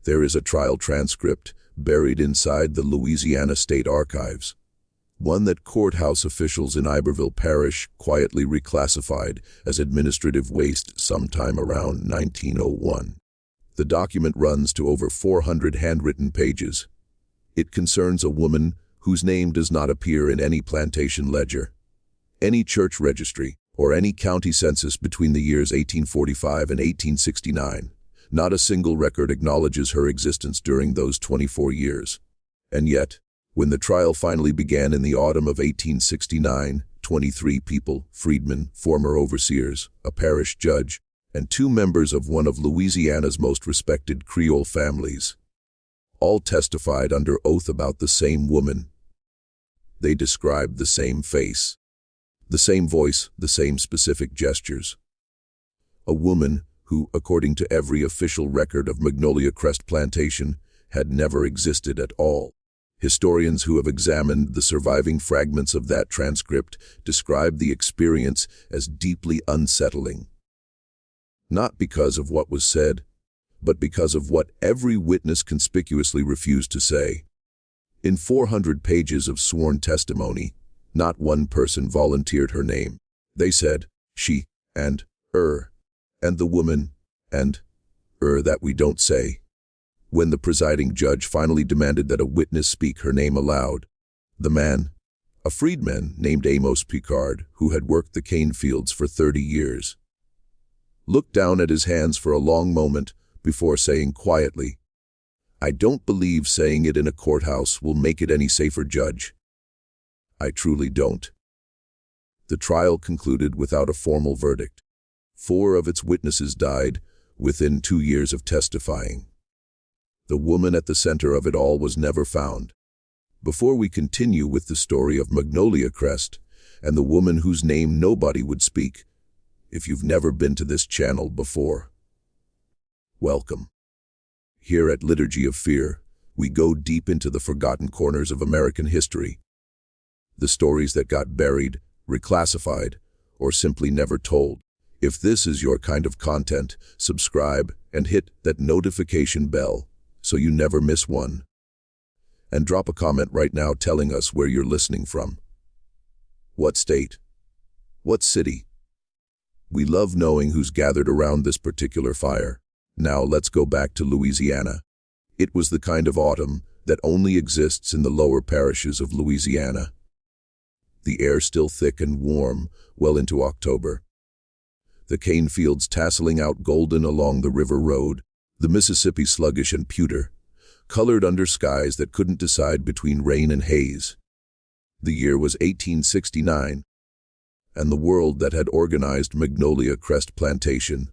there is a trial transcript buried inside the Louisiana State Archives, one that courthouse officials in Iberville Parish quietly reclassified as administrative waste sometime around 1901. The document runs to over 400 handwritten pages. It concerns a woman whose name does not appear in any plantation ledger, any church registry, or any county census between the years 1845 and 1869. Not a single record acknowledges her existence during those 24 years. And yet, when the trial finally began in the autumn of 1869, 23 people, freedmen, former overseers, a parish judge, and 2 members of one of Louisiana's most respected Creole families, all testified under oath about the same woman. They described the same face, the same voice, the same specific gestures. A woman who, according to every official record of Magnolia Crest Plantation, had never existed at all. Historians who have examined the surviving fragments of that transcript describe the experience as deeply unsettling. Not because of what was said, but because of what every witness conspicuously refused to say. In 400 pages of sworn testimony, not one person volunteered her name. They said, she, and the woman, and that we don't say. When the presiding judge finally demanded that a witness speak her name aloud, the man, a freedman named Amos Picard, who had worked the cane fields for 30 years, looked down at his hands for a long moment before saying quietly, "I don't believe saying it in a courthouse will make it any safer, Judge. I truly don't." The trial concluded without a formal verdict. 4 of its witnesses died within 2 years of testifying. The woman at the center of it all was never found. Before we continue with the story of Magnolia Crest and the woman whose name nobody would speak, if you've never been to this channel before, welcome. Here at Liturgy of Fear, we go deep into the forgotten corners of American history. The stories that got buried, reclassified, or simply never told. If this is your kind of content, subscribe and hit that notification bell so you never miss one. And drop a comment right now telling us where you're listening from. What state? What city? We love knowing who's gathered around this particular fire. Now let's go back to Louisiana. It was the kind of autumn that only exists in the lower parishes of Louisiana. The air still thick and warm, well into October. The cane fields tasseling out golden along the river road, the Mississippi sluggish and pewter, colored under skies that couldn't decide between rain and haze. The year was 1869, and the world that had organized Magnolia Crest Plantation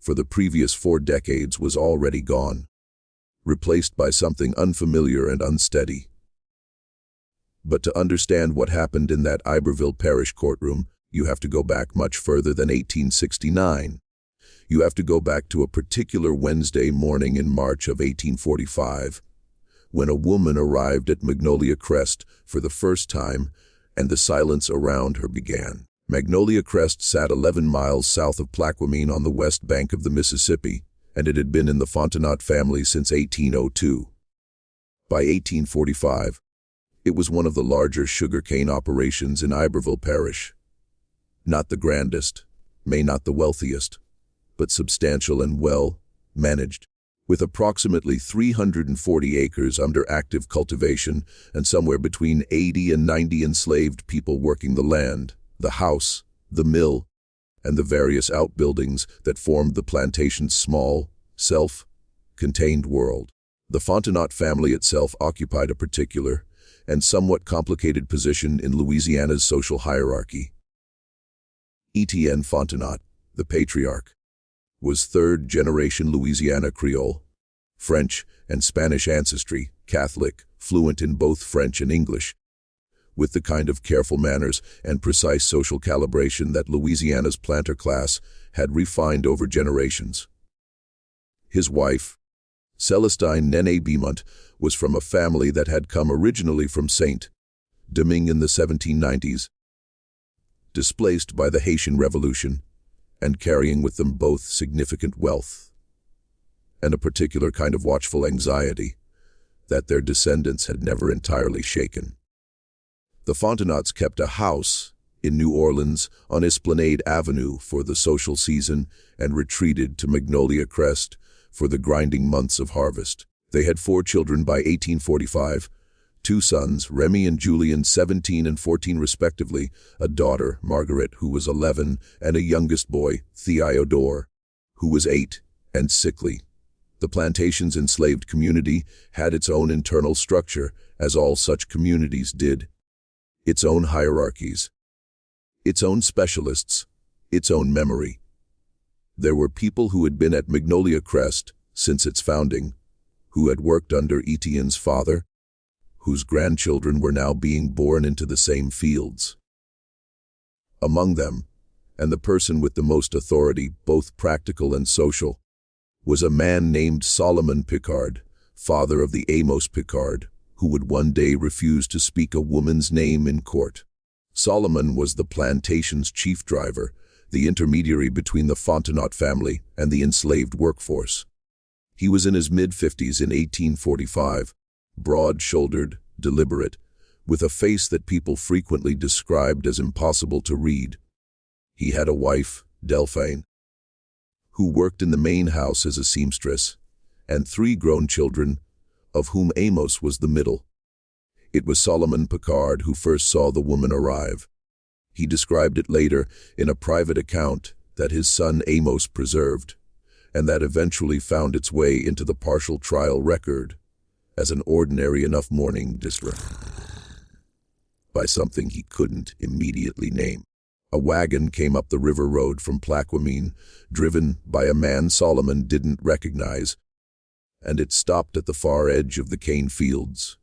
for the previous 4 decades was already gone, replaced by something unfamiliar and unsteady. But to understand what happened in that Iberville Parish courtroom, you have to go back much further than 1869. You have to go back to a particular Wednesday morning in March of 1845, when a woman arrived at Magnolia Crest for the first time, and the silence around her began. Magnolia Crest sat 11 miles south of Plaquemine on the west bank of the Mississippi, and it had been in the Fontenot family since 1802. By 1845, it was one of the larger sugarcane operations in Iberville Parish. Not the grandest, may not the wealthiest, but substantial and well managed, with approximately 340 acres under active cultivation and somewhere between 80 and 90 enslaved people working the land, the house, the mill, and the various outbuildings that formed the plantation's small, self-contained world. The Fontenot family itself occupied a particular and somewhat complicated position in Louisiana's social hierarchy. Etienne Fontenot, the patriarch, was third-generation Louisiana Creole, French and Spanish ancestry, Catholic, fluent in both French and English, with the kind of careful manners and precise social calibration that Louisiana's planter class had refined over generations. His wife, Celestine Nene Beaumont, was from a family that had come originally from Saint-Domingue in the 1790s, displaced by the Haitian Revolution, and carrying with them both significant wealth. and a particular kind of watchful anxiety that their descendants had never entirely shaken. The Fontenautes kept a house in New Orleans on Esplanade Avenue for the social season and retreated to Magnolia Crest for the grinding months of harvest. They had 4 children by 1845, 2 sons, Remy and Julian, 17 and 14 respectively, a daughter, Margaret, who was 11, and a youngest boy, Theodore, who was 8 and sickly. The plantation's enslaved community had its own internal structure, as all such communities did. Its own hierarchies, its own specialists, its own memory. There were people who had been at Magnolia Crest since its founding, who had worked under Etienne's father, whose grandchildren were now being born into the same fields. Among them, and the person with the most authority, both practical and social, was a man named Solomon Picard, father of the Amos Picard, who would one day refuse to speak a woman's name in court. Solomon was the plantation's chief driver, the intermediary between the Fontenaute family and the enslaved workforce. He was in his mid-50s in 1845, broad-shouldered, deliberate, with a face that people frequently described as impossible to read. He had a wife, Delphine, who worked in the main house as a seamstress, and 3 grown children, of whom Amos was the middle. It was Solomon Picard who first saw the woman arrive. He described it later in a private account that his son Amos preserved, and that eventually found its way into the partial trial record as an ordinary enough morning disrupt by something he couldn't immediately name. A wagon came up the river road from Plaquemine, driven by a man Solomon didn't recognize, and it stopped at the far edge of the cane fields,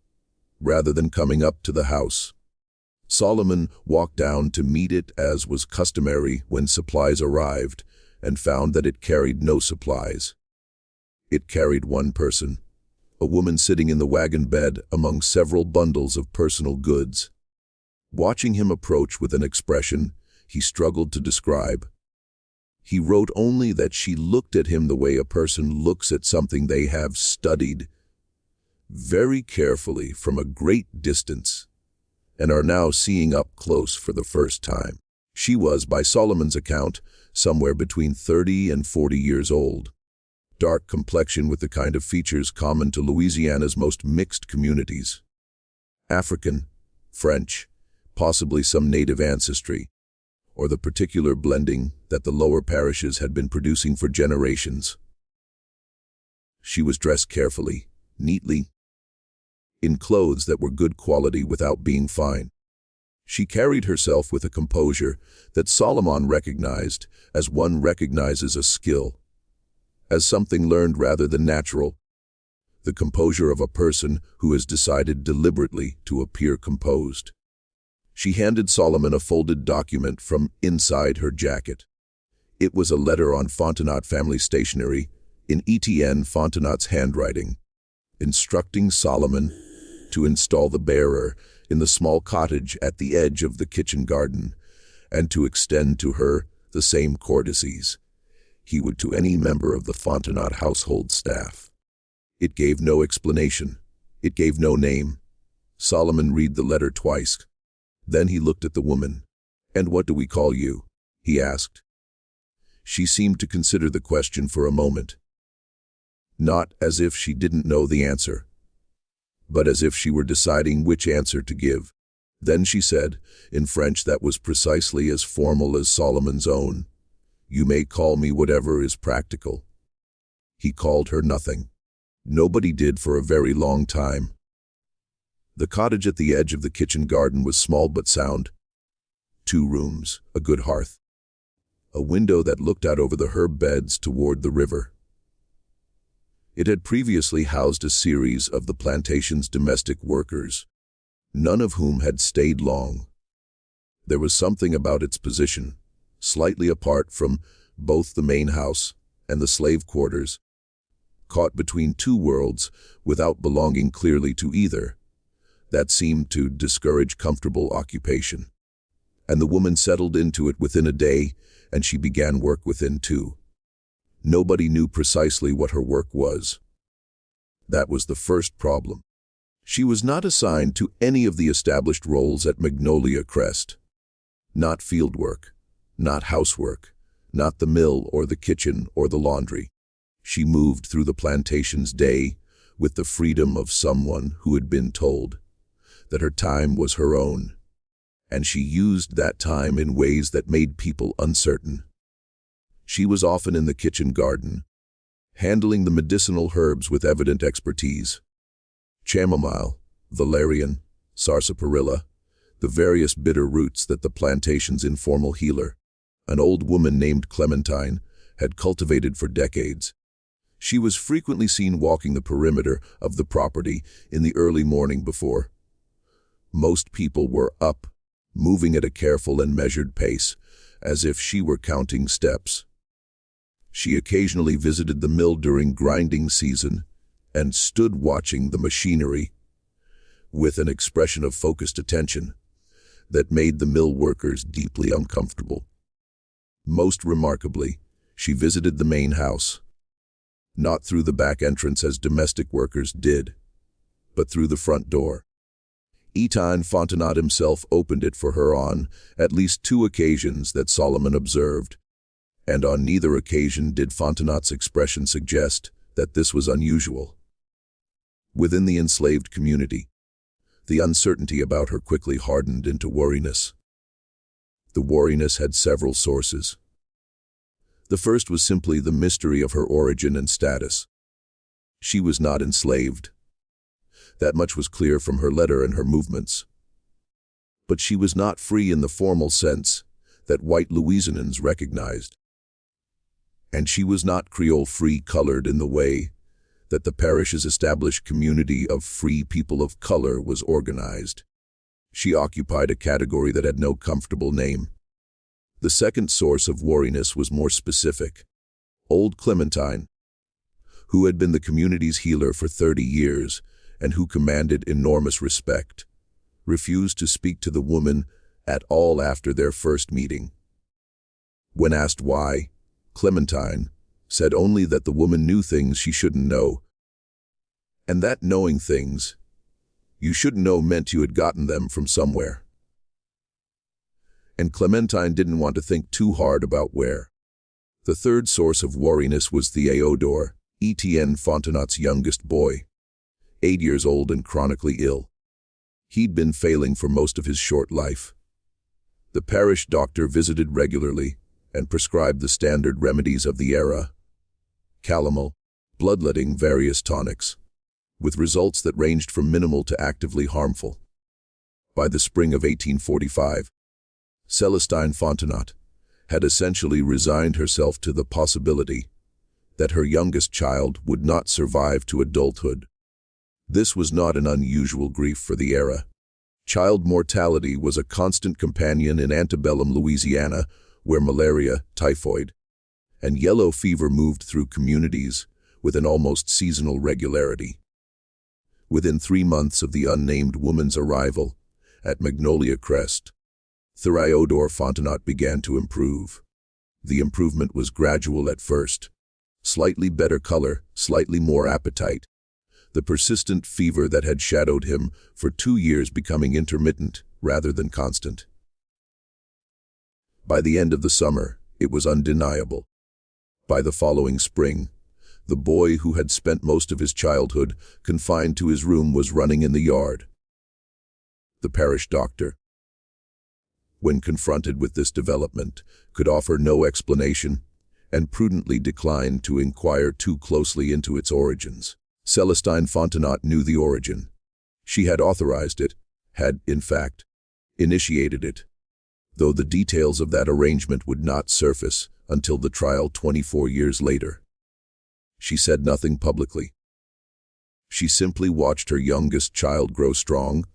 rather than coming up to the house. Solomon walked down to meet it as was customary when supplies arrived, and found that it carried no supplies. It carried one person, a woman sitting in the wagon bed among several bundles of personal goods. Watching him approach with an expression he struggled to describe, he wrote only that she looked at him the way a person looks at something they have studied very carefully from a great distance and are now seeing up close for the first time. She was, by Solomon's account, somewhere between 30 and 40 years old. Dark complexion with the kind of features common to Louisiana's most mixed communities. African, French, possibly some native ancestry, or the particular blending that the lower parishes had been producing for generations. She was dressed carefully, neatly, in clothes that were good quality without being fine. She carried herself with a composure that Solomon recognized as one recognizes a skill, as something learned rather than natural, the composure of a person who has decided deliberately to appear composed. She handed Solomon a folded document from inside her jacket. It was a letter on Fontenaute family stationery, in Etienne Fontenaute's handwriting, instructing Solomon to install the bearer in the small cottage at the edge of the kitchen garden, and to extend to her the same courtesies he would to any member of the Fontenaute household staff. It gave no explanation. It gave no name. Solomon read the letter twice. Then he looked at the woman. "And what do we call you?" he asked. She seemed to consider the question for a moment. Not as if she didn't know the answer, but as if she were deciding which answer to give. Then she said, in French that was precisely as formal as Solomon's own, "You may call me whatever is practical." He called her nothing. Nobody did for a very long time. The cottage at the edge of the kitchen garden was small but sound. 2 rooms, a good hearth, a window that looked out over the herb beds toward the river. It had previously housed a series of the plantation's domestic workers, none of whom had stayed long. There was something about its position, slightly apart from both the main house and the slave quarters, caught between 2 worlds without belonging clearly to either, that seemed to discourage comfortable occupation. And the woman settled into it within a day, and she began work within 2. Nobody knew precisely what her work was. That was the first problem. She was not assigned to any of the established roles at Magnolia Crest. Not fieldwork, not housework, not the mill or the kitchen or the laundry. She moved through the plantation's day with the freedom of someone who had been told that her time was her own, and she used that time in ways that made people uncertain. She was often in the kitchen garden, handling the medicinal herbs with evident expertise. Chamomile, valerian, sarsaparilla, the various bitter roots that the plantation's informal healer, an old woman named Clementine, had cultivated for decades. She was frequently seen walking the perimeter of the property in the early morning before most people were up, moving at a careful and measured pace, as if she were counting steps. She occasionally visited the mill during grinding season and stood watching the machinery with an expression of focused attention that made the mill workers deeply uncomfortable. Most remarkably, she visited the main house, not through the back entrance as domestic workers did, but through the front door. Étienne Fontenot himself opened it for her on at least 2 occasions that Solomon observed, and on neither occasion did Fontenot's expression suggest that this was unusual. Within the enslaved community, the uncertainty about her quickly hardened into wariness. The wariness had several sources. The first was simply the mystery of her origin and status. She was not enslaved. That much was clear from her letter and her movements. But she was not free in the formal sense that white Louisianans recognized. And she was not Creole free-colored in the way that the parish's established community of free people of color was organized. She occupied a category that had no comfortable name. The second source of wariness was more specific. Old Clementine, who had been the community's healer for 30 years and who commanded enormous respect, refused to speak to the woman at all after their first meeting. When asked why, Clementine said only that the woman knew things she shouldn't know, and that knowing things you shouldn't know meant you had gotten them from somewhere. And Clementine didn't want to think too hard about where. The third source of wariness was Théodore, Étienne Fontenot's youngest boy, 8 years old and chronically ill. He'd been failing for most of his short life. The parish doctor visited regularly and prescribed the standard remedies of the era: calomel, bloodletting, various tonics, with results that ranged from minimal to actively harmful. By the spring of 1845, Célestine Fontenot had essentially resigned herself to the possibility that her youngest child would not survive to adulthood. This was not an unusual grief for the era. Child mortality was a constant companion in antebellum Louisiana, where malaria, typhoid, and yellow fever moved through communities with an almost seasonal regularity. Within 3 months of the unnamed woman's arrival at Magnolia Crest, Théodore Fontenot began to improve. The improvement was gradual at first. Slightly better color, slightly more appetite. The persistent fever that had shadowed him for 2 years becoming intermittent rather than constant. By the end of the summer, it was undeniable. By the following spring, the boy who had spent most of his childhood confined to his room was running in the yard. The parish doctor, when confronted with this development, could offer no explanation and prudently declined to inquire too closely into its origins. Célestine Fontenot knew the origin. She had authorized it, had, in fact, initiated it, though the details of that arrangement would not surface until the trial 24 years later. She said nothing publicly. She simply watched her youngest child grow strong,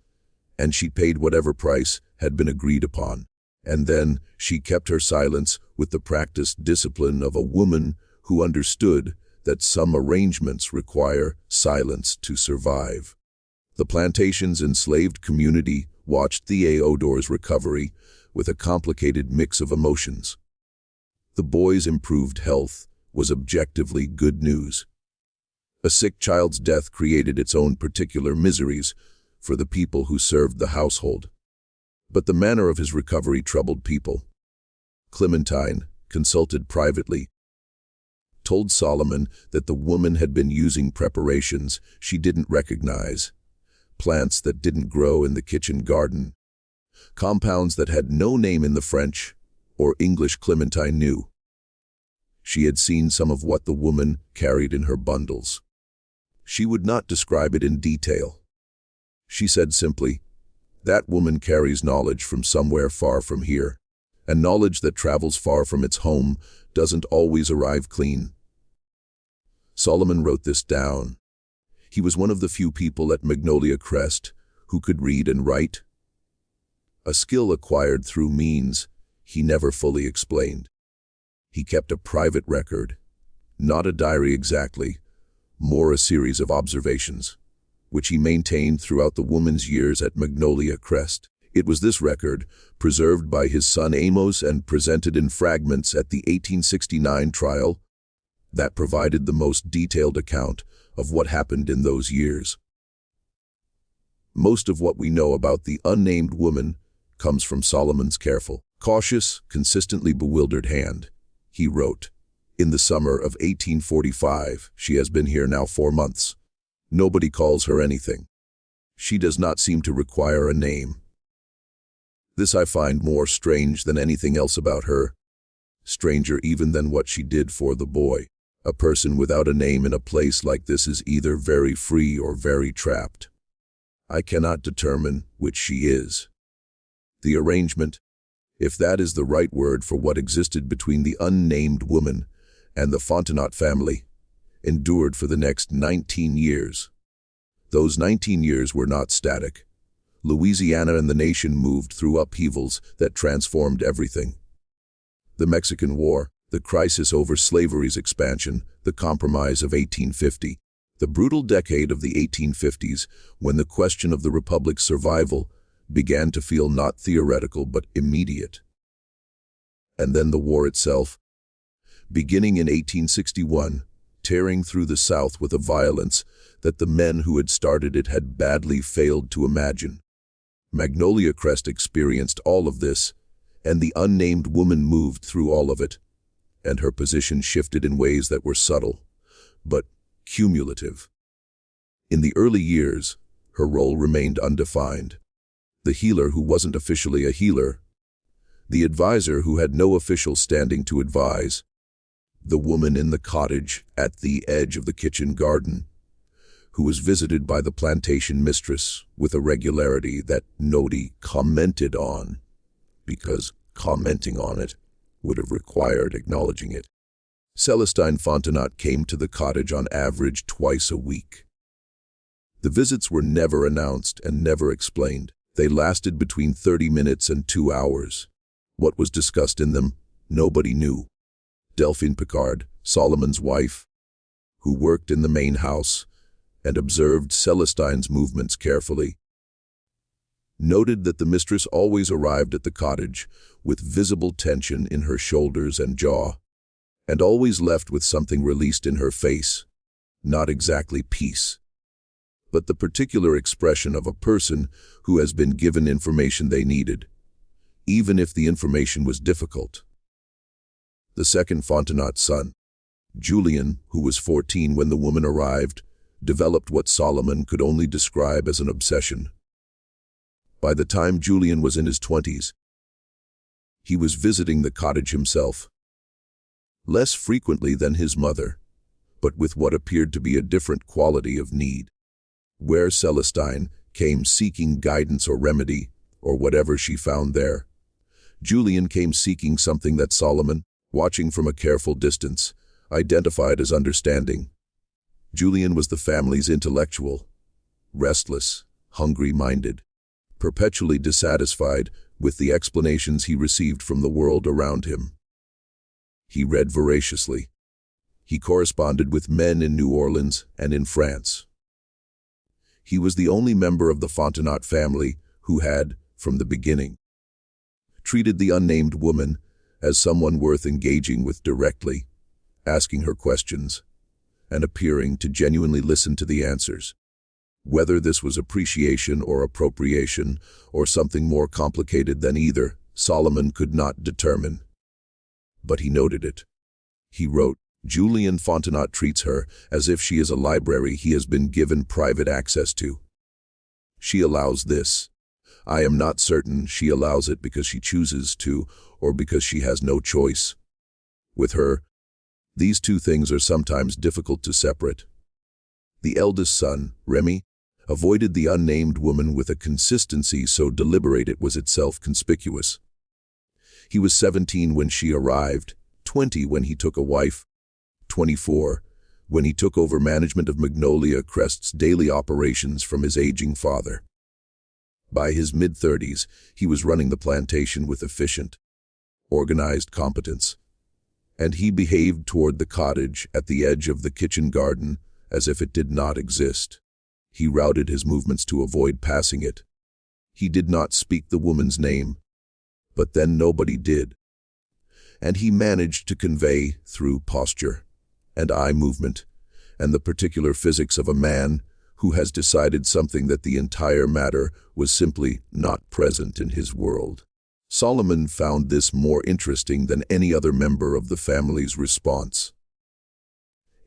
and she paid whatever price had been agreed upon. And then she kept her silence with the practiced discipline of a woman who understood that some arrangements require silence to survive. The plantation's enslaved community watched Théodore's recovery with a complicated mix of emotions. The boy's improved health was objectively good news. A sick child's death created its own particular miseries for the people who served the household. But the manner of his recovery troubled people. Clementine, consulted privately, told Solomon that the woman had been using preparations she didn't recognize, plants that didn't grow in the kitchen garden, compounds that had no name in the French or English Clementine knew. She had seen some of what the woman carried in her bundles. She would not describe it in detail. She said simply, "That woman carries knowledge from somewhere far from here, and knowledge that travels far from its home doesn't always arrive clean." Solomon wrote this down. He was one of the few people at Magnolia Crest who could read and write, a skill acquired through means he never fully explained. He kept a private record, not a diary exactly, more a series of observations, which he maintained throughout the woman's years at Magnolia Crest. It was this record, preserved by his son Amos and presented in fragments at the 1869 trial, that provided the most detailed account of what happened in those years. Most of what we know about the unnamed woman comes from Solomon's careful, cautious, consistently bewildered hand. He wrote, "In the summer of 1845, she has been here now 4 months. Nobody calls her anything. She does not seem to require a name. This I find more strange than anything else about her, stranger even than what she did for the boy. A person without a name in a place like this is either very free or very trapped. I cannot determine which she is." The arrangement, if that is the right word for what existed between the unnamed woman and the Fontenot family, endured for the next 19 years. Those 19 years were not static. Louisiana and the nation moved through upheavals that transformed everything. The Mexican War, the crisis over slavery's expansion, the Compromise of 1850, the brutal decade of the 1850s, when the question of the Republic's survival began to feel not theoretical but immediate. And then the war itself, beginning in 1861, tearing through the South with a violence that the men who had started it had badly failed to imagine. Magnolia Crest experienced all of this, and the unnamed woman moved through all of it, and her position shifted in ways that were subtle, but cumulative. In the early years, her role remained undefined. The healer who wasn't officially a healer, the advisor who had no official standing to advise, the woman in the cottage at the edge of the kitchen garden, who was visited by the plantation mistress with a regularity that nobody commented on, because commenting on it would have required acknowledging it. Celestine Fontenot came to the cottage on average twice a week. The visits were never announced and never explained. They lasted between 30 minutes and 2 hours. What was discussed in them, nobody knew. Delphine Picard, Solomon's wife, who worked in the main house and observed Celestine's movements carefully, noted that the mistress always arrived at the cottage with visible tension in her shoulders and jaw, and always left with something released in her face, not exactly peace, but the particular expression of a person who has been given information they needed, even if the information was difficult. The second Fontenot's son, Julian, who was 14 when the woman arrived, developed what Solomon could only describe as an obsession. By the time Julian was in his 20s, he was visiting the cottage himself, less frequently than his mother, but with what appeared to be a different quality of need. Where Celestine came seeking guidance or remedy, or whatever she found there, Julian came seeking something that Solomon, watching from a careful distance, identified as understanding. Julian was the family's intellectual, restless, hungry-minded, perpetually dissatisfied with the explanations he received from the world around him. He read voraciously. He corresponded with men in New Orleans and in France. He was the only member of the Fontenot family who had, from the beginning, treated the unnamed woman as someone worth engaging with directly, asking her questions, and appearing to genuinely listen to the answers. Whether this was appreciation or appropriation, or something more complicated than either, Solomon could not determine. But he noted it. He wrote, "Julian Fontenot treats her as if she is a library he has been given private access to. She allows this. I am not certain she allows it because she chooses to, or because she has no choice. With her, these two things are sometimes difficult to separate." The eldest son, Remy, avoided the unnamed woman with a consistency so deliberate it was itself conspicuous. He was 17 when she arrived, 20 when he took a wife, 24 when he took over management of Magnolia Crest's daily operations from his aging father. By his mid-30s, he was running the plantation with efficient, organized competence, and he behaved toward the cottage at the edge of the kitchen garden as if it did not exist. He routed his movements to avoid passing it. He did not speak the woman's name, but then nobody did. And he managed to convey, through posture and eye movement, and the particular physics of a man who has decided something, that the entire matter was simply not present in his world. Solomon found this more interesting than any other member of the family's response.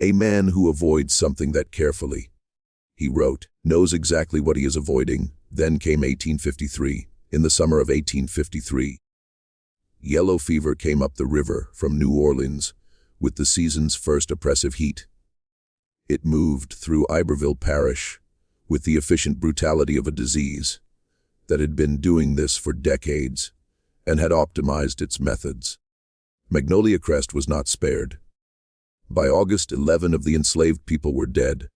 "A man who avoids something that carefully," he wrote, "knows exactly what he is avoiding." Then came 1853. In the summer of 1853, yellow fever came up the river from New Orleans with the season's first oppressive heat. It moved through Iberville Parish with the efficient brutality of a disease that had been doing this for decades and had optimized its methods. Magnolia Crest was not spared. By August, 11 of the enslaved people were dead.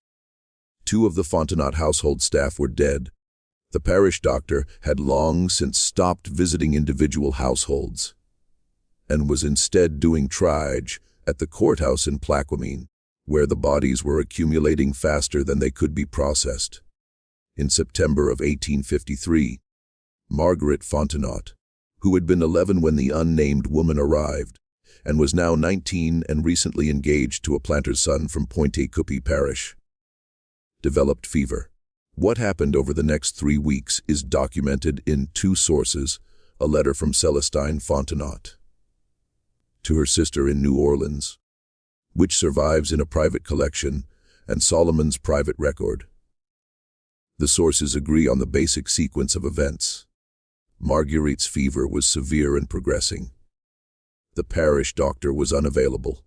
2 of the Fontenot household staff were dead. The parish doctor had long since stopped visiting individual households and was instead doing triage at the courthouse in Plaquemine, where the bodies were accumulating faster than they could be processed. In September of 1853, Margaret Fontenot, who had been 11 when the unnamed woman arrived, and was now 19 and recently engaged to a planter's son from Pointe-Coupee Parish, developed fever. What happened over the next 3 weeks is documented in 2 sources: a letter from Celestine Fontenot to her sister in New Orleans, which survives in a private collection, and Solomon's private record. The sources agree on the basic sequence of events. Marguerite's fever was severe and progressing. The parish doctor was unavailable.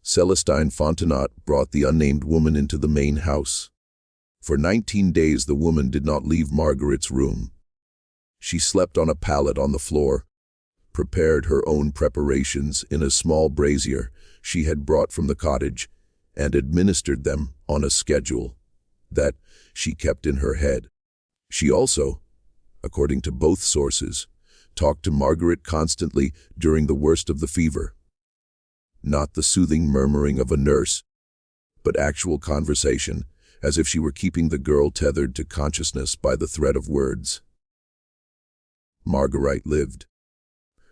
Celestine Fontenot brought the unnamed woman into the main house. For 19 days the woman did not leave Marguerite's room. She slept on a pallet on the floor, prepared her own preparations in a small brazier she had brought from the cottage, and administered them on a schedule that she kept in her head. She also, according to both sources, talked to Marguerite constantly during the worst of the fever. Not the soothing murmuring of a nurse, but actual conversation, as if she were keeping the girl tethered to consciousness by the thread of words. Marguerite lived.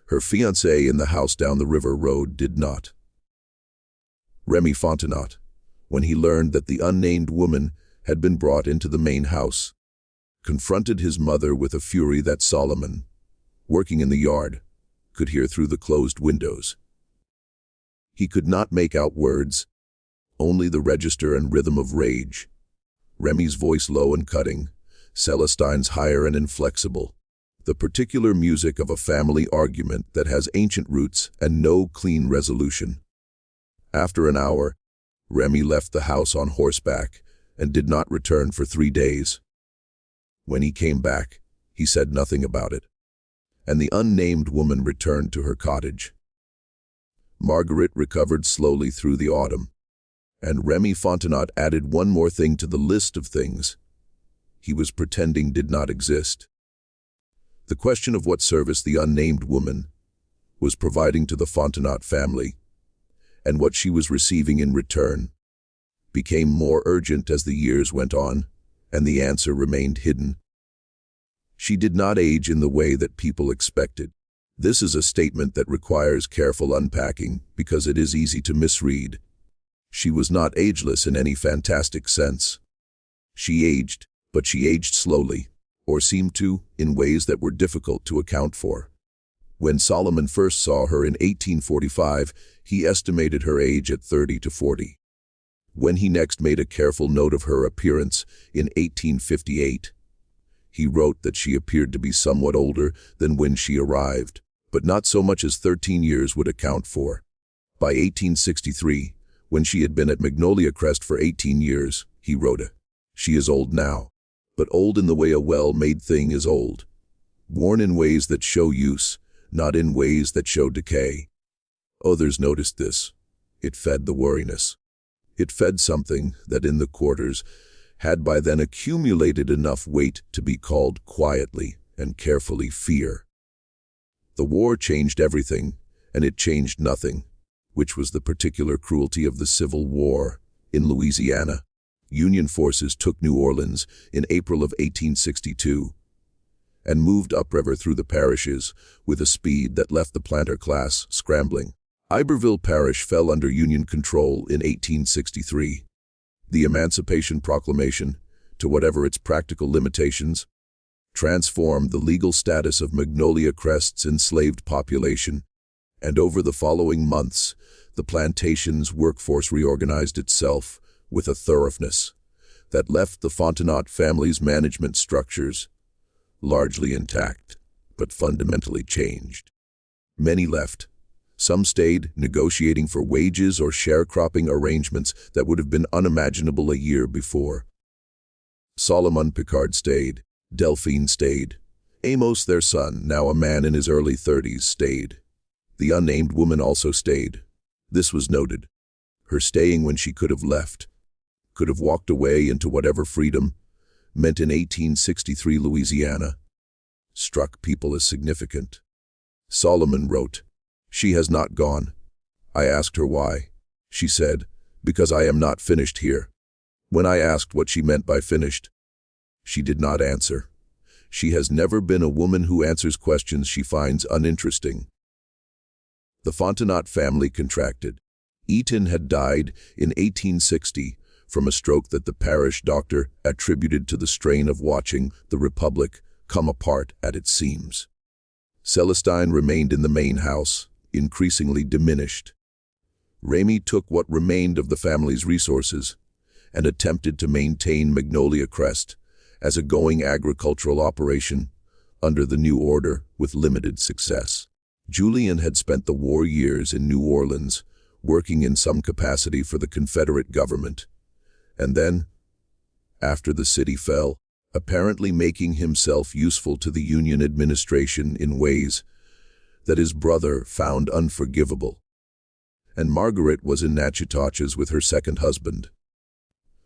Her fiancé in the house down the river road did not. Remy Fontenot, when he learned that the unnamed woman had been brought into the main house, confronted his mother with a fury that Solomon, working in the yard, could hear through the closed windows. He could not make out words, only the register and rhythm of rage. Remy's voice low and cutting, Celestine's higher and inflexible, the particular music of a family argument that has ancient roots and no clean resolution. After an hour, Remy left the house on horseback and did not return for 3 days. When he came back, he said nothing about it, and the unnamed woman returned to her cottage. Marguerite recovered slowly through the autumn, and Remy Fontenot added one more thing to the list of things he was pretending did not exist. The question of what service the unnamed woman was providing to the Fontenot family, and what she was receiving in return, became more urgent as the years went on, and the answer remained hidden. She did not age in the way that people expected. This is a statement that requires careful unpacking because it is easy to misread. She was not ageless in any fantastic sense. She aged, but she aged slowly, or seemed to, in ways that were difficult to account for. When Solomon first saw her in 1845, he estimated her age at 30 to 40. When he next made a careful note of her appearance in 1858, he wrote that she appeared to be somewhat older than when she arrived, but not so much as 13 years would account for. By 1863, when she had been at Magnolia Crest for 18 years, he wrote, "She is old now, but old in the way a well-made thing is old, worn in ways that show use, not in ways that show decay." Others noticed this. It fed the worriness. It fed something that in the quarters had by then accumulated enough weight to be called quietly and carefully fear. The war changed everything, and it changed nothing, which was the particular cruelty of the Civil War in Louisiana. Union forces took New Orleans in April of 1862 and moved upriver through the parishes with a speed that left the planter class scrambling. Iberville Parish fell under Union control in 1863. The Emancipation Proclamation, to whatever its practical limitations, transformed the legal status of Magnolia Crest's enslaved population, and over the following months, the plantation's workforce reorganized itself with a thoroughness that left the Fontenot family's management structures largely intact, but fundamentally changed. Many left. Some stayed, negotiating for wages or sharecropping arrangements that would have been unimaginable a year before. Solomon Picard stayed. Delphine stayed. Amos, their son, now a man in his early 30s, stayed. The unnamed woman also stayed. This was noted. Her staying when she could have left, could have walked away into whatever freedom meant in 1863 Louisiana, struck people as significant. Solomon wrote, "She has not gone. I asked her why. She said, 'Because I am not finished here.' When I asked what she meant by finished, she did not answer. She has never been a woman who answers questions she finds uninteresting." The Fontenot family contracted. Eaton had died in 1860 from a stroke that the parish doctor attributed to the strain of watching the Republic come apart at its seams. Celestine remained in the main house, increasingly diminished. Ramey took what remained of the family's resources and attempted to maintain Magnolia Crest as a going agricultural operation under the new order with limited success. Julian had spent the war years in New Orleans, working in some capacity for the Confederate government, and then, after the city fell, apparently making himself useful to the Union administration in ways that his brother found unforgivable. And Margaret was in Natchitoches with her second husband.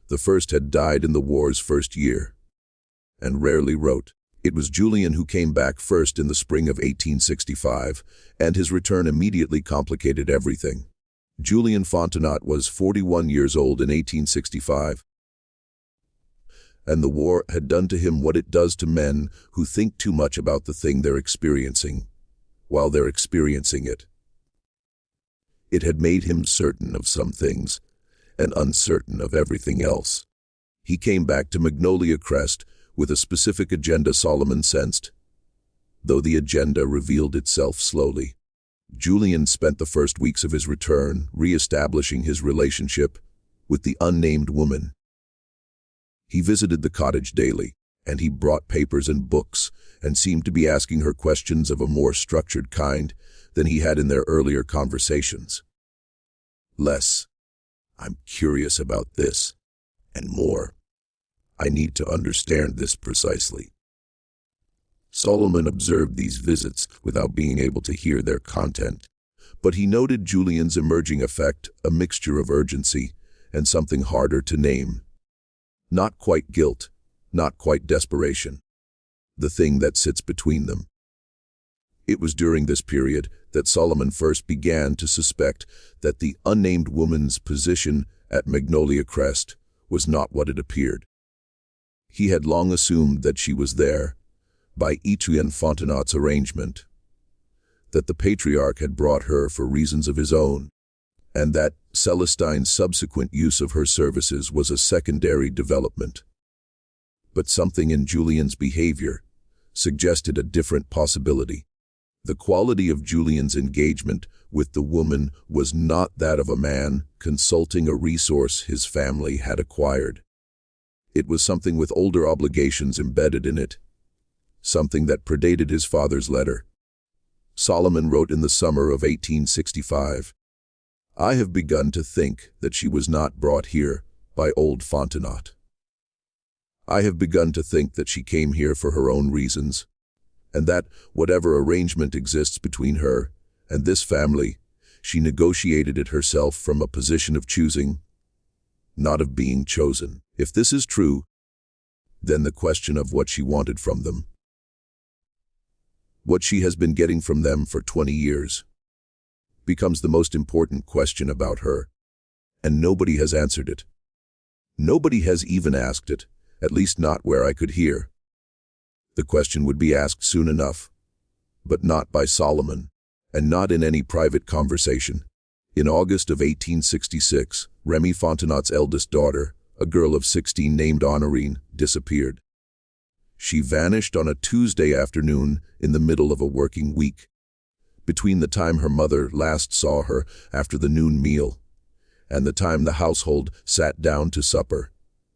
The first had died in the war's first year, and rarely wrote. It was Julian who came back first in the spring of 1865, and his return immediately complicated everything. Julian Fontenot was 41 years old in 1865, and the war had done to him what it does to men who think too much about the thing they're experiencing, while they're experiencing it. It had made him certain of some things, and uncertain of everything else. He came back to Magnolia Crest with a specific agenda Solomon sensed, though the agenda revealed itself slowly. Julian spent the first weeks of his return re-establishing his relationship with the unnamed woman. He visited the cottage daily, and he brought papers and books and seemed to be asking her questions of a more structured kind than he had in their earlier conversations. Less, "I'm curious about this," and more, "I need to understand this precisely." Solomon observed these visits without being able to hear their content, but he noted Julian's emerging effect, a mixture of urgency and something harder to name. Not quite guilt, not quite desperation, the thing that sits between them. It was during this period that Solomon first began to suspect that the unnamed woman's position at Magnolia Crest was not what it appeared. He had long assumed that she was there, by Etienne Fontenot's arrangement. that the patriarch had brought her for reasons of his own, and that Celestine's subsequent use of her services was a secondary development. But something in Julian's behavior suggested a different possibility. The quality of Julian's engagement with the woman was not that of a man consulting a resource his family had acquired. It was something with older obligations embedded in it, something that predated his father's letter. Solomon wrote in the summer of 1865, "I have begun to think that she was not brought here by old Fontenot. I have begun to think that she came here for her own reasons, and that, whatever arrangement exists between her and this family, she negotiated it herself from a position of choosing, not of being chosen. If this is true, then the question of what she wanted from them, what she has been getting from them for 20 years, becomes the most important question about her, and nobody has answered it. Nobody has even asked it, at least not where I could hear. The question would be asked soon enough, but not by Solomon, and not in any private conversation. In August of 1866, Remy Fontenot's eldest daughter, a girl of 16 named Honorine, disappeared. She vanished on a Tuesday afternoon in the middle of a working week, between the time her mother last saw her after the noon meal and the time the household sat down to supper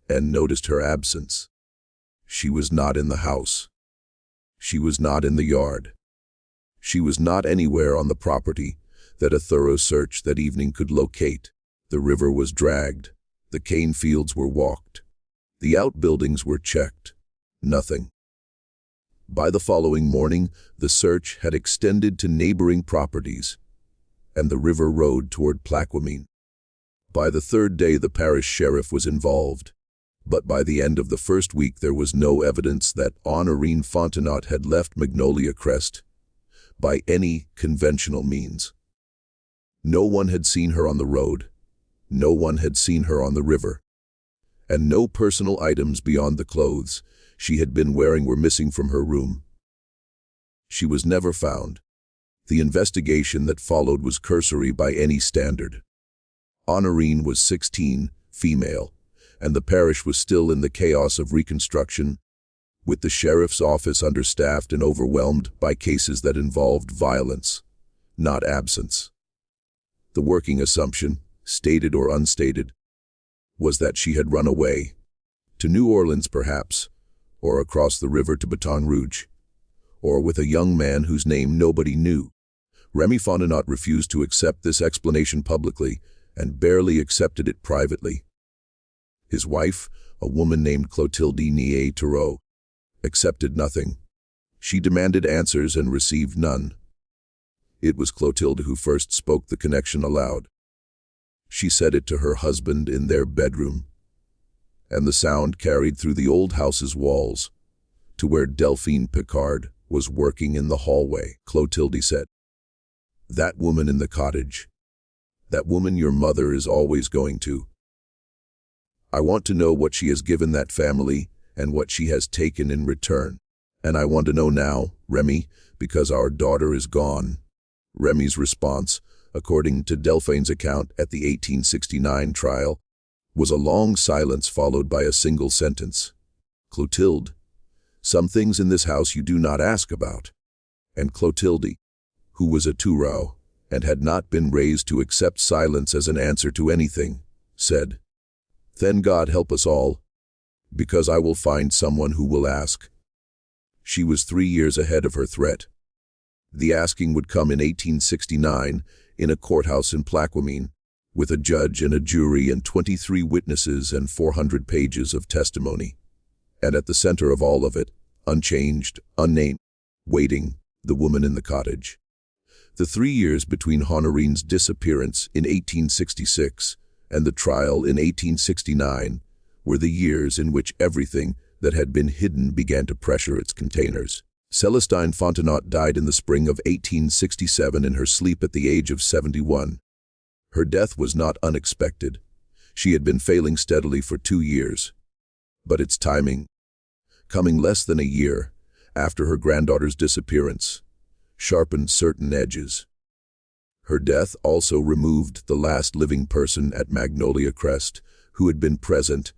and noticed her absence. She was not in the house. She was not in the yard. She was not anywhere on the property that a thorough search that evening could locate. The river was dragged. The cane fields were walked. The outbuildings were checked. Nothing. By the following morning, the search had extended to neighboring properties and the river road toward Plaquemine. By the third day, the parish sheriff was involved, but by the end of the first week there was no evidence that Honorine Fontenot had left Magnolia Crest by any conventional means. No one had seen her on the road, no one had seen her on the river, and no personal items beyond the clothes she had been wearing were missing from her room. She was never found. The investigation that followed was cursory by any standard. Honorine was 16, female, and the parish was still in the chaos of reconstruction, with the sheriff's office understaffed and overwhelmed by cases that involved violence, not absence. The working assumption, stated or unstated, was that she had run away, to New Orleans perhaps, or across the river to Baton Rouge, or with a young man whose name nobody knew. Remy Fontenot refused to accept this explanation publicly and barely accepted it privately. His wife, a woman named Clotilde Nié-Thoreau, accepted nothing. She demanded answers and received none. It was Clotilde who first spoke the connection aloud. She said it to her husband in their bedroom, and the sound carried through the old house's walls to where Delphine Picard was working in the hallway. Clotilde said, "That woman in the cottage, that woman your mother is always going to. I want to know what she has given that family and what she has taken in return. And I want to know now, Remy, because our daughter is gone." Remy's response, according to Delphine's account at the 1869 trial, was a long silence followed by a single sentence. "Clotilde, some things in this house you do not ask about." And Clotilde, who was a Thoreau and had not been raised to accept silence as an answer to anything, said, "Then God help us all, because I will find someone who will ask." She was 3 years ahead of her threat. The asking would come in 1869 in a courthouse in Plaquemine, with a judge and a jury and 23 witnesses and 400 pages of testimony. And at the center of all of it, unchanged, unnamed, waiting, the woman in the cottage. The 3 years between Honorine's disappearance in 1866 and the trial in 1869 were the years in which everything that had been hidden began to pressure its containers. Celestine Fontenot died in the spring of 1867 in her sleep at the age of 71. Her death was not unexpected. She had been failing steadily for 2 years. But its timing, coming less than a year after her granddaughter's disappearance, sharpened certain edges. Her death also removed the last living person at Magnolia Crest who had been present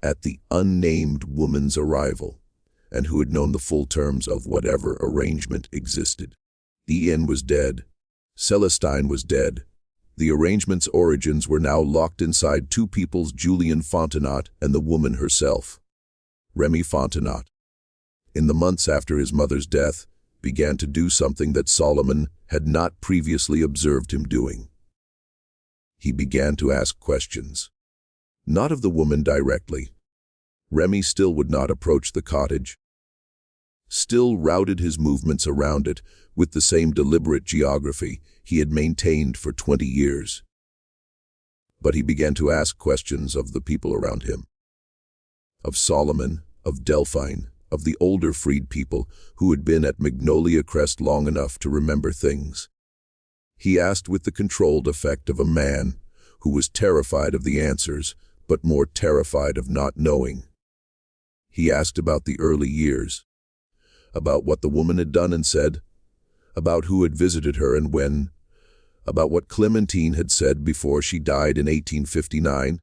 at the unnamed woman's arrival, and who had known the full terms of whatever arrangement existed. Ian was dead. Celestine was dead. The arrangement's origins were now locked inside two peoples, Julian Fontenot and the woman herself. Remy Fontenot, in the months after his mother's death, began to do something that Solomon had not previously observed him doing. He began to ask questions. Not of the woman directly. Remy still would not approach the cottage, still routed his movements around it with the same deliberate geography he had maintained for 20 years. But he began to ask questions of the people around him. Of Solomon, of Delphine, of the older freed people who had been at Magnolia Crest long enough to remember things. He asked with the controlled effect of a man who was terrified of the answers, but more terrified of not knowing. He asked about the early years, about what the woman had done and said, about who had visited her and when, about what Clementine had said before she died in 1859,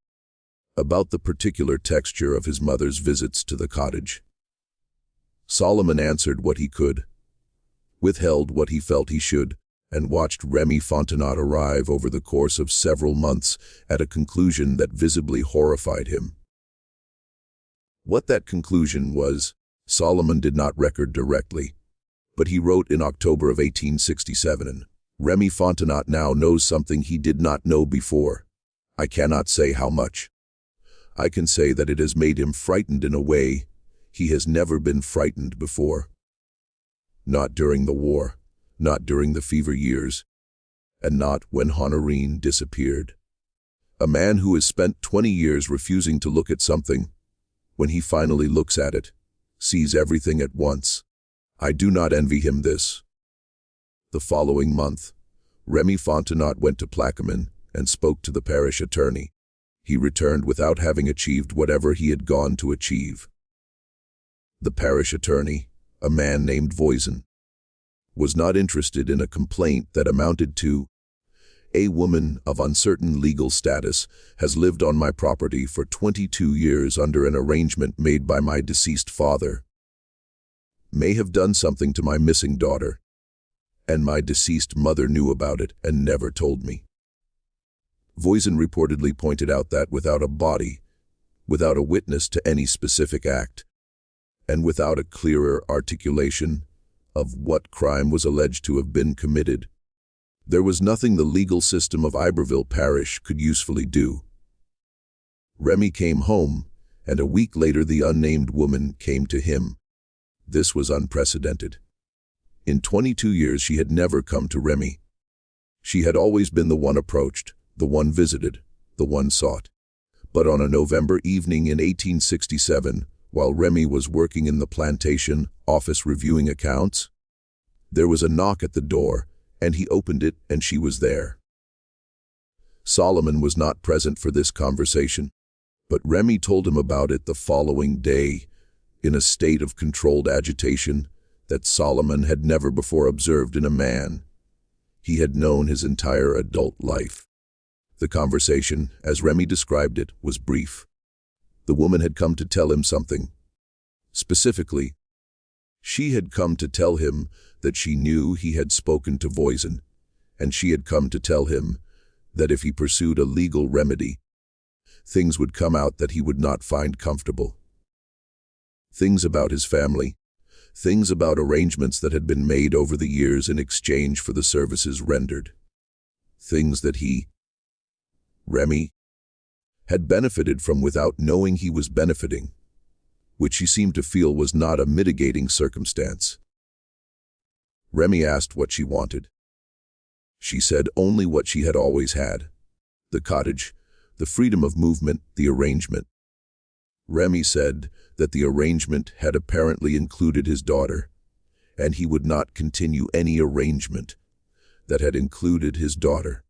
about the particular texture of his mother's visits to the cottage. Solomon answered what he could, withheld what he felt he should, and watched Remy Fontenot arrive over the course of several months at a conclusion that visibly horrified him. What that conclusion was, Solomon did not record directly, but he wrote in October of 1867, Remy Fontenot now knows something he did not know before. I cannot say how much. I can say that it has made him frightened in a way he has never been frightened before. Not during the war, not during the fever years, and not when Honorine disappeared. A man who has spent 20 years refusing to look at something, when he finally looks at it, sees everything at once. I do not envy him this. The following month, Remy Fontenot went to Plaquemine and spoke to the parish attorney. He returned without having achieved whatever he had gone to achieve. The parish attorney, a man named Voisin, was not interested in a complaint that amounted to, a woman of uncertain legal status has lived on my property for 22 years under an arrangement made by my deceased father. May have done something to my missing daughter, and my deceased mother knew about it and never told me. Voisin reportedly pointed out that without a body, without a witness to any specific act, and without a clearer articulation of what crime was alleged to have been committed, there was nothing the legal system of Iberville Parish could usefully do. Remy came home, and a week later the unnamed woman came to him. This was unprecedented. In 22 years she had never come to Remy. She had always been the one approached, the one visited, the one sought. But on a November evening in 1867, while Remy was working in the Plantation office reviewing accounts, there was a knock at the door, and he opened it, and she was there. Solomon was not present for this conversation, but Remy told him about it the following day, in a state of controlled agitation that Solomon had never before observed in a man he had known his entire adult life. The conversation, as Remy described it, was brief. The woman had come to tell him something. Specifically, she had come to tell him that she knew he had spoken to Voisin, and she had come to tell him that if he pursued a legal remedy, things would come out that he would not find comfortable. Things about his family, things about arrangements that had been made over the years in exchange for the services rendered, things that he, Remy, had benefited from without knowing he was benefiting, which she seemed to feel was not a mitigating circumstance. Remy asked what she wanted. She said only what she had always had: the cottage, the freedom of movement, the arrangement. Remy said that the arrangement had apparently included his daughter, and he would not continue any arrangement that had included his daughter.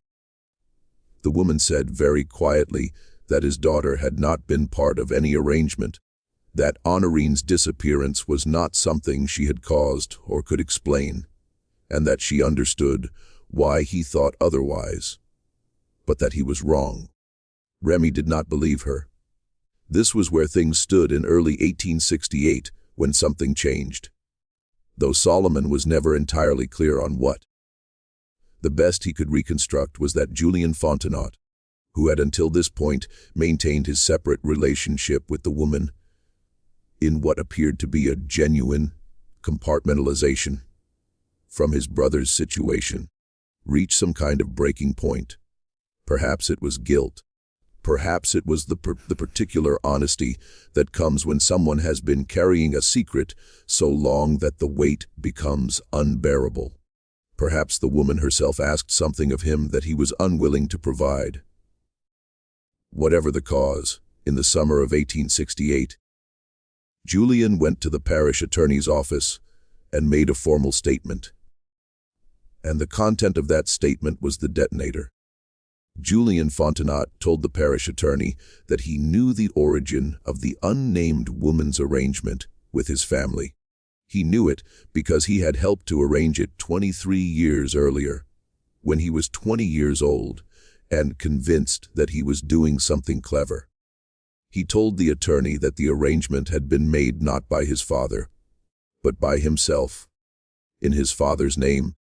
The woman said very quietly that his daughter had not been part of any arrangement, that Honorine's disappearance was not something she had caused or could explain, and that she understood why he thought otherwise, but that he was wrong. Remy did not believe her. This was where things stood in early 1868 when something changed, though Solomon was never entirely clear on what. The best he could reconstruct was that Julian Fontenot, who had until this point maintained his separate relationship with the woman, in what appeared to be a genuine compartmentalization from his brother's situation, reached some kind of breaking point. Perhaps it was guilt. Perhaps it was the particular honesty that comes when someone has been carrying a secret so long that the weight becomes unbearable. Perhaps the woman herself asked something of him that he was unwilling to provide. Whatever the cause, in the summer of 1868, Julian went to the parish attorney's office and made a formal statement. And the content of that statement was the detonator. Julian Fontenot told the parish attorney that he knew the origin of the unnamed woman's arrangement with his family. He knew it because he had helped to arrange it 23 years earlier, when he was 20 years old and convinced that he was doing something clever. He told the attorney that the arrangement had been made not by his father, but by himself, in his father's name,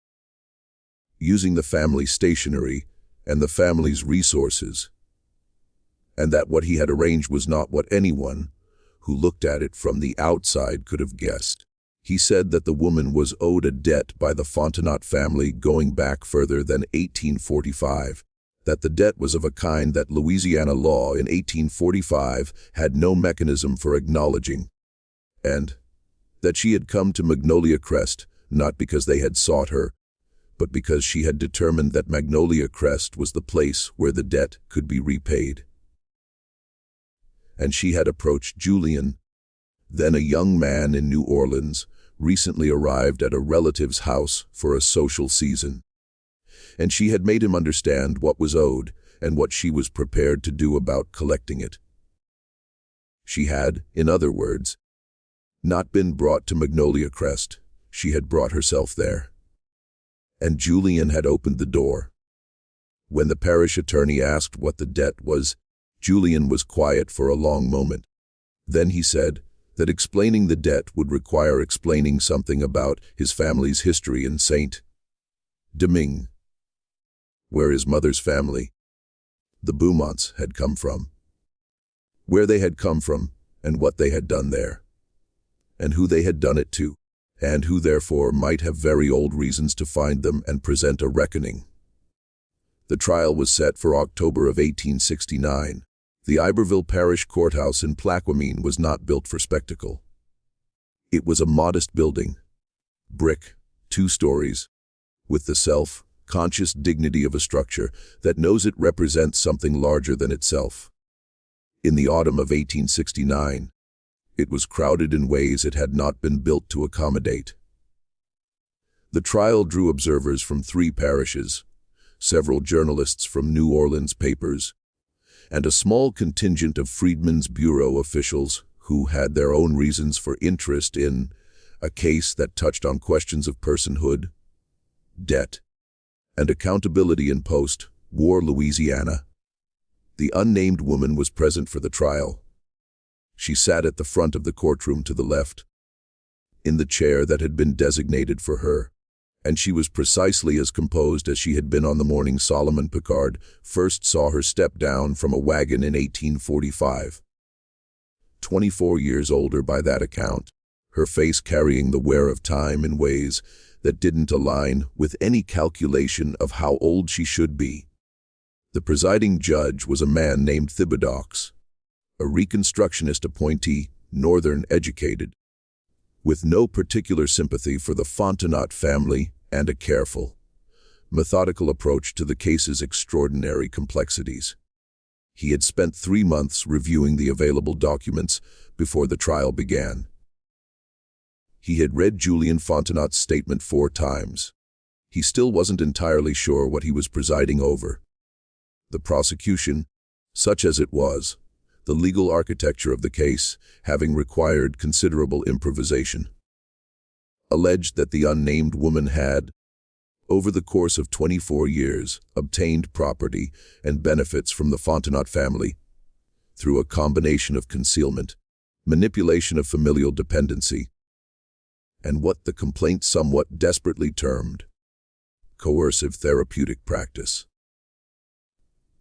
using the family stationery and the family's resources, and that what he had arranged was not what anyone who looked at it from the outside could have guessed. He said that the woman was owed a debt by the Fontenot family going back further than 1845, that the debt was of a kind that Louisiana law in 1845 had no mechanism for acknowledging, and that she had come to Magnolia Crest not because they had sought her, but because she had determined that Magnolia Crest was the place where the debt could be repaid. And she had approached Julian, then a young man in New Orleans, recently arrived at a relative's house for a social season. And she had made him understand what was owed and what she was prepared to do about collecting it. She had, in other words, not been brought to Magnolia Crest, she had brought herself there. And Julian had opened the door. When the parish attorney asked what the debt was, Julian was quiet for a long moment. Then he said that explaining the debt would require explaining something about his family's history in Saint-Domingue, where his mother's family, the Beaumonts, had come from, where they had come from and what they had done there, and who they had done it to, and who therefore might have very old reasons to find them and present a reckoning. The trial was set for October of 1869. The Iberville Parish Courthouse in Plaquemine was not built for spectacle. It was a modest building, brick, 2 stories, with the self-conscious dignity of a structure that knows it represents something larger than itself. In the autumn of 1869, it was crowded in ways it had not been built to accommodate. The trial drew observers from 3 parishes, several journalists from New Orleans papers, and a small contingent of Freedmen's Bureau officials who had their own reasons for interest in a case that touched on questions of personhood, debt, and accountability in post-war Louisiana. The unnamed woman was present for the trial. She sat at the front of the courtroom to the left, in the chair that had been designated for her, and she was precisely as composed as she had been on the morning Solomon Picard first saw her step down from a wagon in 1845. 24 years older by that account, her face carrying the wear of time in ways that didn't align with any calculation of how old she should be. The presiding judge was a man named Thibodeaux, a Reconstructionist appointee, Northern educated, with no particular sympathy for the Fontenot family and a careful, methodical approach to the case's extraordinary complexities. He had spent 3 months reviewing the available documents before the trial began. He had read Julian Fontenot's statement 4 times. He still wasn't entirely sure what he was presiding over. The prosecution, such as it was, the legal architecture of the case, having required considerable improvisation, alleged that the unnamed woman had, over the course of 24 years, obtained property and benefits from the Fontenot family through a combination of concealment, manipulation of familial dependency, and what the complaint somewhat desperately termed coercive therapeutic practice.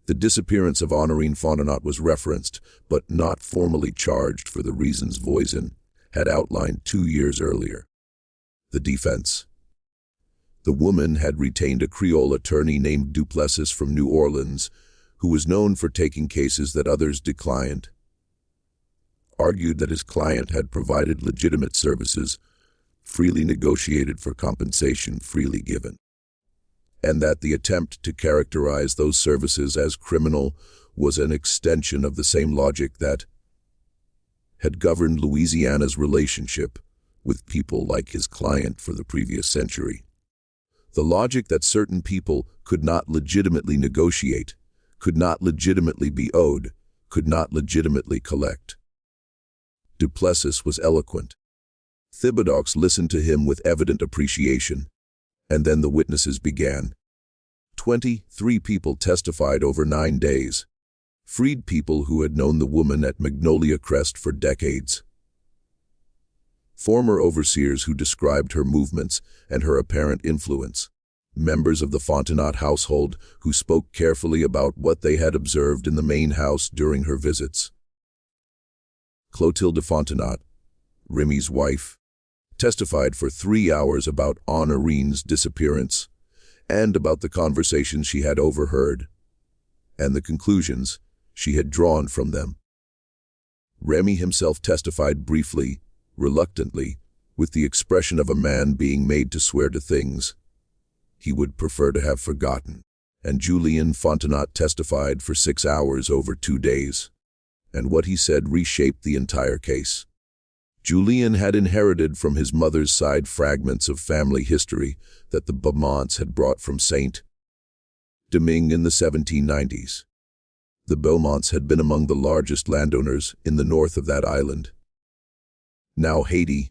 The disappearance of Honorine Fontenot was referenced, but not formally charged for the reasons Voisin had outlined 2 years earlier. The defense. The woman had retained a Creole attorney named Duplessis from New Orleans, who was known for taking cases that others declined, argued that his client had provided legitimate services, freely negotiated for compensation freely given, and that the attempt to characterize those services as criminal was an extension of the same logic that had governed Louisiana's relationship with people like his client for the previous century. The logic that certain people could not legitimately negotiate, could not legitimately be owed, could not legitimately collect. Duplessis was eloquent. Thibodeaux listened to him with evident appreciation, and then the witnesses began. 23 people testified over 9 days, freed people who had known the woman at Magnolia Crest for decades. Former overseers who described her movements and her apparent influence, members of the Fontenot household who spoke carefully about what they had observed in the main house during her visits. Clotilde Fontenot, Remy's wife, testified for 3 hours about Honorine's disappearance and about the conversations she had overheard and the conclusions she had drawn from them. Remy himself testified briefly, reluctantly, with the expression of a man being made to swear to things he would prefer to have forgotten, and Julien Fontenot testified for 6 hours over 2 days, and what he said reshaped the entire case. Julien had inherited from his mother's side fragments of family history that the Beaumonts had brought from Saint-Domingue in the 1790s. The Beaumonts had been among the largest landowners in the north of that island. Now Haiti,